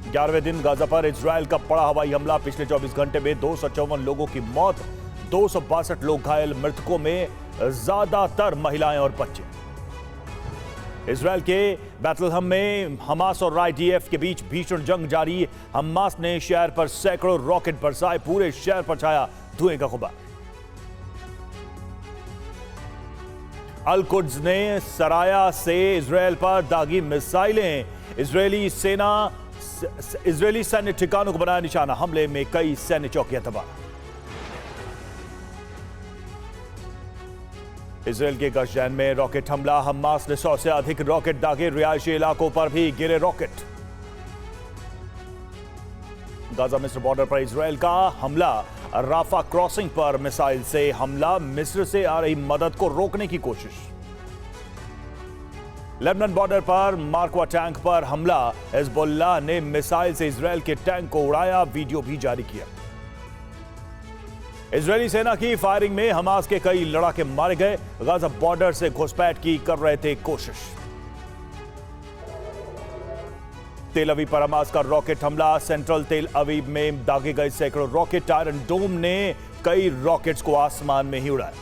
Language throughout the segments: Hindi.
11वें दिन गाजा पर इजरायल का बड़ा हवाई हमला। पिछले 24 घंटे में 254 लोगों की मौत, 262 लोग घायल। मृतकों में ज्यादातर महिलाएं और बच्चे। इजरायल के बैतलहम में हमास और आईडीएफ के बीच भीषण जंग जारी। हमास ने शहर पर सैकड़ों रॉकेट बरसाए, पूरे शहर पर छाया धुएं का गुबार। अल कुद्स ने सराया से इजरायल पर दागी मिसाइलें। इजरायली सैन्य ठिकानों को बनाया निशाना। हमले में कई सैन्य चौकियां तबाह। इजरायल के गशजैन में रॉकेट हमला। हमास ने 100 से अधिक रॉकेट दागे। रिहायशी इलाकों पर भी गिरे रॉकेट। गाजा मिस्र बॉर्डर पर इजरायल का हमला। राफा क्रॉसिंग पर मिसाइल से हमला। मिस्र से आ रही मदद को रोकने की कोशिश। लेबनान बॉर्डर पर मार्कवा टैंक पर हमला। हिजबुल्लाह ने मिसाइल से इजरायल के टैंक को उड़ाया, वीडियो भी जारी किया। इजरायली सेना की फायरिंग में हमास के कई लड़ाके मारे गए। गाजा बॉर्डर से घुसपैठ की कर रहे थे कोशिश। तेल अवीव पर हमास का रॉकेट हमला। सेंट्रल तेल अवीव में दागे गए सैकड़ों रॉकेट। आयरन डोम ने कई रॉकेट्स को आसमान में ही उड़ाया।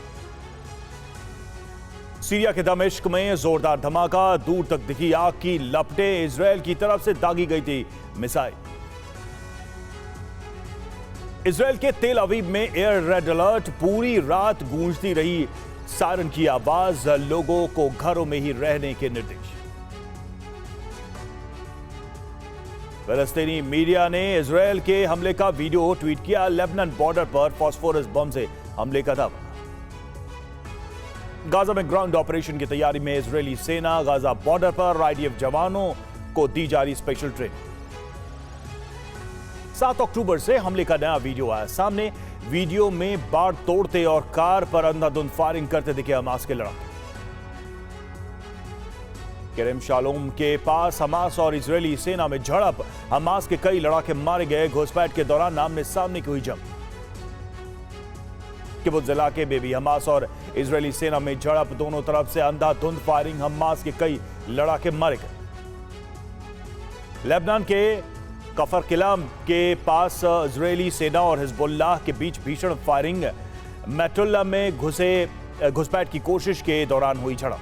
सीरिया के दमिश्क में जोरदार धमाका। दूर तक दिखी आग की लपटें। इजरायल की तरफ से दागी गई थी मिसाइल। इजरायल के तेल अवीव में एयर रेड अलर्ट। पूरी रात गूंजती रही सायरन की आवाज। लोगों को घरों में ही रहने के निर्देश। फलस्तीनी मीडिया ने इजरायल के हमले का वीडियो ट्वीट किया। लेबनान बॉर्डर पर फास्फोरस बम से हमले का दावा। गाजा में ग्राउंड ऑपरेशन की तैयारी में इजरायली सेना। गाजा बॉर्डर पर आईडीएफ जवानों को दी जा रही स्पेशल ट्रेनिंग। 7 अक्टूबर से हमले का नया वीडियो आया सामने। वीडियो में बाड़ तोड़ते और कार पर अंधाधुंध फायरिंग करते दिखे हमास के लड़ाके। केरेम शालोम के पास हमास और इजरायली सेना में झड़प। हमास के कई लड़ाके मारे गए। घुसपैठ के दौरान आमने सामने की हुई जंग। किबुत्ज इलाके में भी हमास और इजरायली सेना में झड़प। दोनों तरफ से अंधाधुंध फायरिंग। हमास के कई लड़ाके मारे गए। लेबनान के कफर किलाम के पास इजरायली सेना और हिजबुल्लाह के बीच भीषण फायरिंग। मेटुल्ला में घुसपैठ की कोशिश के दौरान हुई झड़प।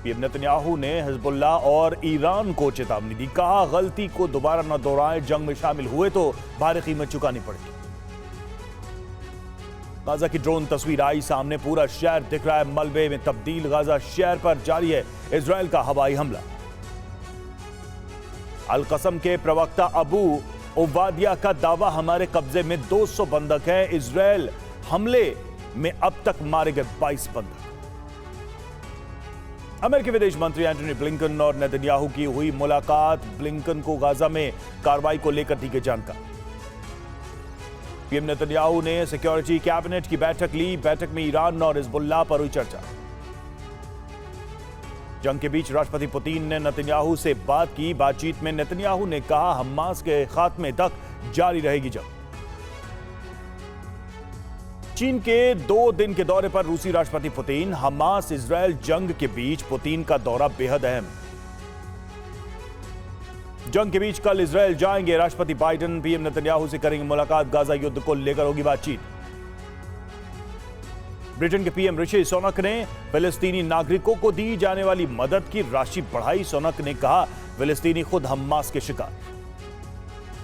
पीएम नेतन्याहू ने हिजबुल्लाह और ईरान को चेतावनी दी। कहा, गलती को दोबारा न दोहराएं। जंग में शामिल हुए तो भारी कीमत चुकानी पड़ेगी। गाजा की ड्रोन तस्वीर आई सामने। पूरा शहर दिख रहा है मलबे में तब्दील। गाजा शहर पर जारी है इजरायल का हवाई हमला। अल कसम के प्रवक्ता अबू उबादिया का दावा, हमारे कब्जे में 200 बंधक हैं। इजरायल हमले में अब तक मारे गए 22 बंधक। अमेरिकी विदेश मंत्री एंटनी ब्लिंकन और नेतन्याहू की हुई मुलाकात। ब्लिंकन को गाजा में कार्रवाई को लेकर दी गई जानकारी। पीएम नेतन्याहू ने सिक्योरिटी कैबिनेट की बैठक ली। बैठक में ईरान और हिजबुल्लाह पर हुई चर्चा। जंग के बीच राष्ट्रपति पुतिन ने नेतन्याहू से बात की। बातचीत में नेतन्याहू ने कहा, हमास के खात्मे तक जारी रहेगी जंग। चीन के 2 दिन के दौरे पर रूसी राष्ट्रपति पुतिन। हमास इजरायल जंग के बीच पुतिन का दौरा बेहद अहम। जंग के बीच कल इजरायल जाएंगे राष्ट्रपति बाइडेन। पीएम नेतन्याहू से करेंगे मुलाकात। गाजा युद्ध को लेकर होगी बातचीत। ब्रिटेन के पीएम ऋषि सुनक ने फिलिस्तीनी नागरिकों को दी जाने वाली मदद की राशि बढ़ाई। सुनक ने कहा, फिलिस्तीनी खुद हमास के शिकार।